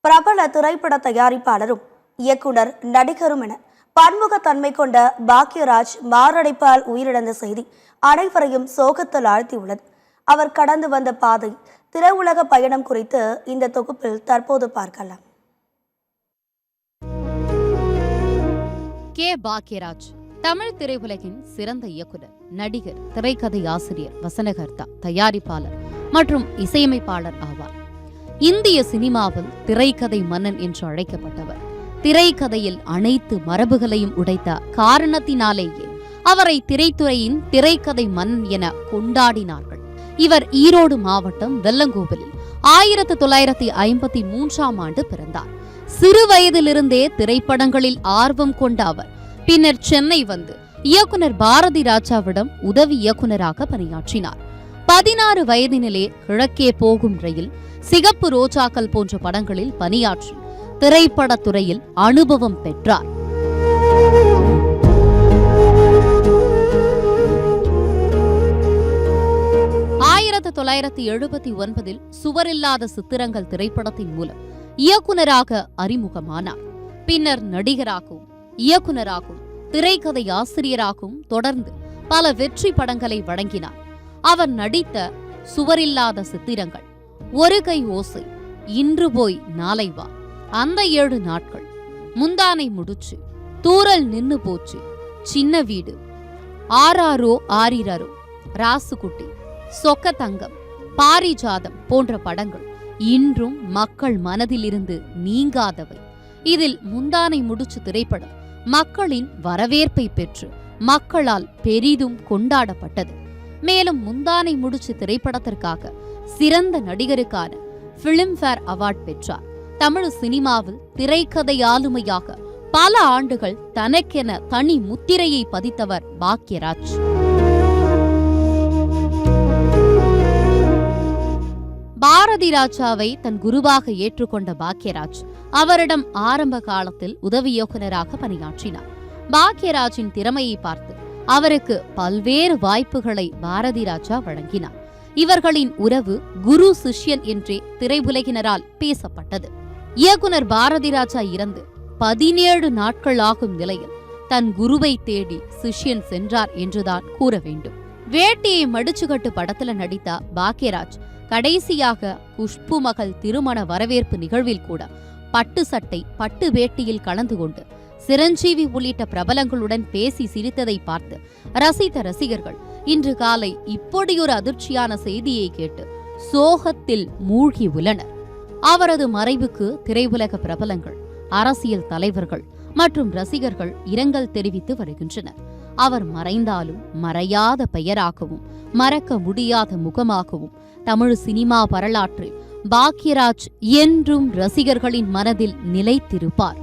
பிரபல திரைப்பட தயாரிப்பாளரும் இயக்குனர் நடிகரும் என பன்முகத்தன்மை கொண்ட பாக்யராஜ் மாரடைப்பால் உயிரிழந்த செய்தி அனைவரையும் சோகத்தில் ஆழ்த்தியுள்ளது. அவர் கடந்து வந்த பாதை, திரையுலக பயணம் குறித்து இந்த தொகுப்பில் தற்போது பார்க்கலாம். கே. பாக்யராஜ் தமிழ் திரையுலகின் சிறந்த இயக்குனர், நடிகர், திரைக்கதை ஆசிரியர், வசனகர்த்தா, தயாரிப்பாளர் மற்றும் இசையமைப்பாளர் ஆவார். இந்திய சினிமாவில் திரைக்கதை மன்னன் என்று அழைக்கப்பட்டவர். திரைக்கதையில் அனைத்து மரபுகளையும் உடைத்த காரணத்தினாலேயே அவரை திரைத்துறையின் திரைக்கதை மன்னன் என கொண்டாடினார்கள். இவர் ஈரோடு மாவட்டம் வெள்ளங்கோவிலில் 1953ஆம் ஆண்டு பிறந்தார். சிறு வயதிலிருந்தே திரைப்படங்களில் ஆர்வம் கொண்ட அவர் பின்னர் சென்னை வந்து இயக்குனர் பாரதி ராஜாவிடம் உதவி இயக்குனராக பணியாற்றினார். 16 வயதினிலே கிழக்கே போகும் ரயில், சிகப்பு ரோஜாக்கள் போன்ற படங்களில் பணியாற்றி திரைப்படத்துறையில் அனுபவம் பெற்றார். ஆயிரத்து 1979 சுவரில்லாத சித்திரங்கள் திரைப்படத்தின் மூலம் இயக்குனராக அறிமுகமானார். பின்னர் நடிகராகவும் இயக்குனராகவும் திரைக்கதை ஆசிரியராகவும் தொடர்ந்து பல வெற்றி படங்களை வழங்கினார். அவர் நடித்த சுவரில்லாத சித்திரங்கள், ஒரு கை ஓசை, இன்று போய் நாளை வா, அந்த 7 நாட்கள், முந்தானை முடிச்சு, தூரல் நின்னு போச்சு, சின்ன வீடு, ஆராரோ ஆரிரரோ, ராசுகுட்டி, சொக்க தங்கம், பாரிஜாதம் போன்ற படங்கள் இன்றும் மக்கள் மனதிலிருந்து நீங்காதவை. இதில் முந்தானை முடிச்சு திரைப்படம் மக்களின் வரவேற்பை பெற்று மக்களால் பெரிதும் கொண்டாடப்பட்டது. மேலும் முந்தானை முடிச்சு திரைப்படத்திற்காக சிறந்த நடிகருக்கான பிலிம்பேர் அவார்ட் பெற்றார். தமிழ் சினிமாவில் திரைக்கதை ஆளுமையாக பல ஆண்டுகள் தனக்கென தனி முத்திரையை பதித்தவர் பாக்யராஜ். பாரதி ராஜாவை தன் குருவாக ஏற்றுக்கொண்ட பாக்யராஜ் அவரிடம் ஆரம்ப காலத்தில் உதவி இயக்குனராக பணியாற்றினார். பாக்யராஜின் திறமையை பார்த்து அவருக்கு பல்வேறு வாய்ப்புகளை பாரதி ராஜா வழங்கினார். இவர்களின் உறவு குரு சிஷ்யன் என்றே திரையுலகினரால் பேசப்பட்டது. இயக்குனர் பாரதி ராஜா இறந்து 17 நாட்கள் ஆகும் நிலையில் தன் குருவை தேடி சிஷ்யன் சென்றார் என்றுதான் கூற வேண்டும். வேட்டியை மடிச்சுக்கட்டு படத்துல நடித்த பாக்யராஜ் கடைசியாக குஷ்பு மகள் திருமண வரவேற்பு நிகழ்வில் கூட பட்டு சட்டை, பட்டு வேட்டியில் கலந்து கொண்டு சிரஞ்சீவி உள்ளிட்ட பிரபலங்களுடன் பேசி சிரித்ததை பார்த்து ரசித்த ரசிகர்கள் இன்று காலை இப்படியொரு அதிர்ச்சியான செய்தியை கேட்டு சோகத்தில் மூழ்கி உள்ளனர். அவரது மறைவுக்கு திரையுலக பிரபலங்கள், அரசியல் தலைவர்கள் மற்றும் ரசிகர்கள் இரங்கல் தெரிவித்து வருகின்றனர். அவர் மறைந்தாலும் மறையாத பெயராகவும் மறக்க முடியாத முகமாகவும் தமிழ் சினிமா வரலாற்றில் பாக்யராஜ் என்றும் ரசிகர்களின் மனதில் நிலைத்திருப்பார்.